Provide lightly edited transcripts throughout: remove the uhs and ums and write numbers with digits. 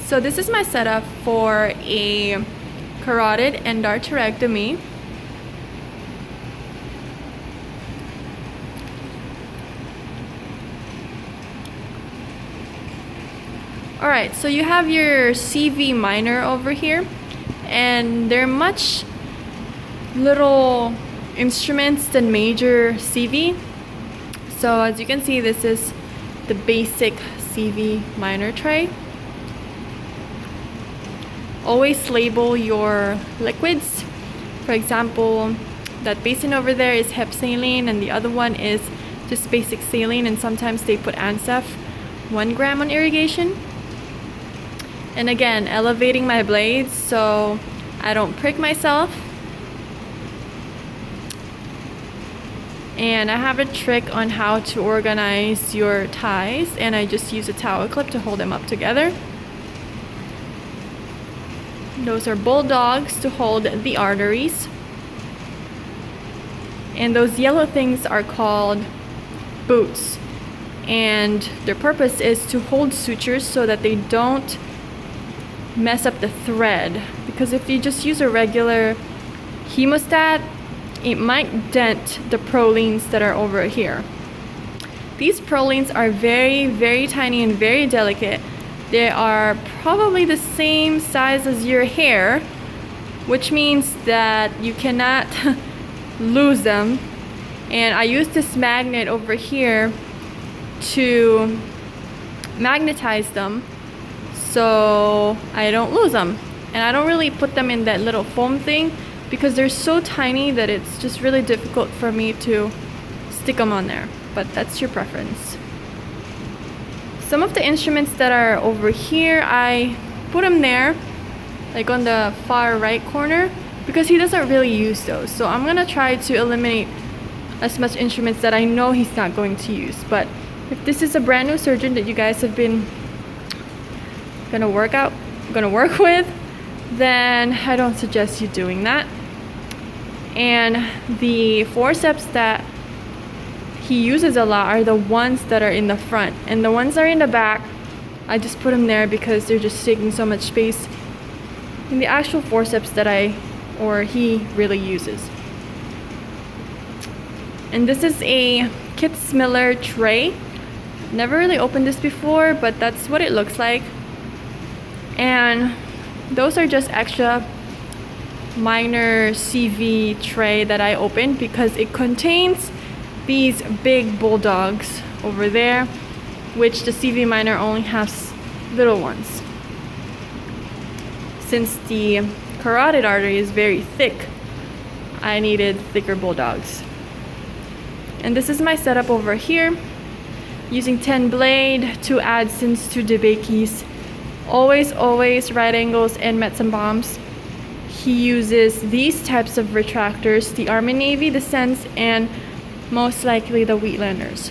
So this is my setup for a carotid endarterectomy. Alright, so you have your CV minor over here, and they're much little instruments than major CV. So as you can see, this is the basic CV minor tray. Always label your liquids. For example, that basin over there is hep saline and the other one is just basic saline, and sometimes they put Ansef 1 gram on irrigation. And again, elevating my blades so I don't prick myself. And I have a trick on how to organize your ties, and I just use a towel clip to hold them up together. Those are bulldogs to hold the arteries. And those yellow things are called boots. And their purpose is to hold sutures so that they don't mess up the thread. Because if you just use a regular hemostat, it might dent the prolines that are over here. These prolines are very, very tiny and very delicate. They are probably the same size as your hair, which means that you cannot lose them. And I use this magnet over here to magnetize them so I don't lose them. And I don't really put them in that little foam thing because they're so tiny that it's just really difficult for me to stick them on there. But that's your preference. Some of the instruments that are over here, I put them there, like on the far right corner, because he doesn't really use those. So I'm gonna try to eliminate as much instruments that I know he's not going to use. But if this is a brand new surgeon that you guys have been gonna work with, then I don't suggest you doing that. And the forceps that he uses a lot are the ones that are in the front, and the ones that are in the back, I just put them there because they're just taking so much space in the actual forceps that he really uses. And this is a Kitzmiller tray. Never really opened this before, but that's what it looks like. And those are just extra minor CV tray that I opened because it contains these big bulldogs over there, which the CV minor only has little ones. Since the carotid artery is very thick, I needed thicker bulldogs. And this is my setup over here, using 10 blade, 2 Adsons, 2 DeBakey's, always right angles and Metson bombs. He uses these types of retractors, the Army Navy, the Sense, and most likely the Wheatlanders.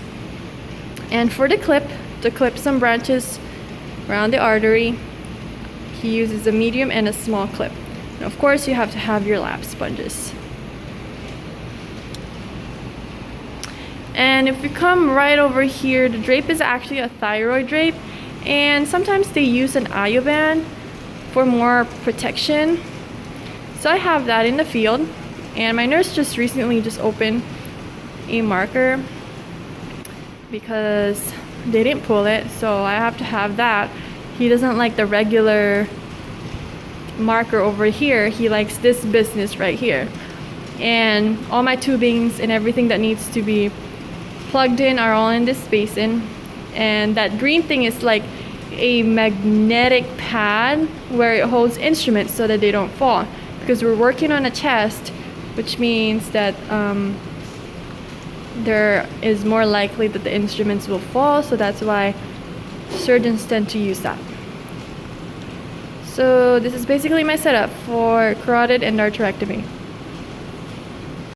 And for the clip, to clip some branches around the artery, he uses a medium and a small clip. And of course, you have to have your lap sponges. And if you come right over here, the drape is actually a thyroid drape, and sometimes they use an Ioban for more protection. So I have that in the field, and my nurse just recently opened a marker because they didn't pull it, so I have to have that. He doesn't like the regular marker over here. He likes this business right here. And all my tubings and everything that needs to be plugged in are all in this basin. And that green thing is like a magnetic pad where it holds instruments so that they don't fall, because we're working on a chest, which means that there is more likely that the instruments will fall, so that's why surgeons tend to use that. So this is basically my setup for carotid endarterectomy.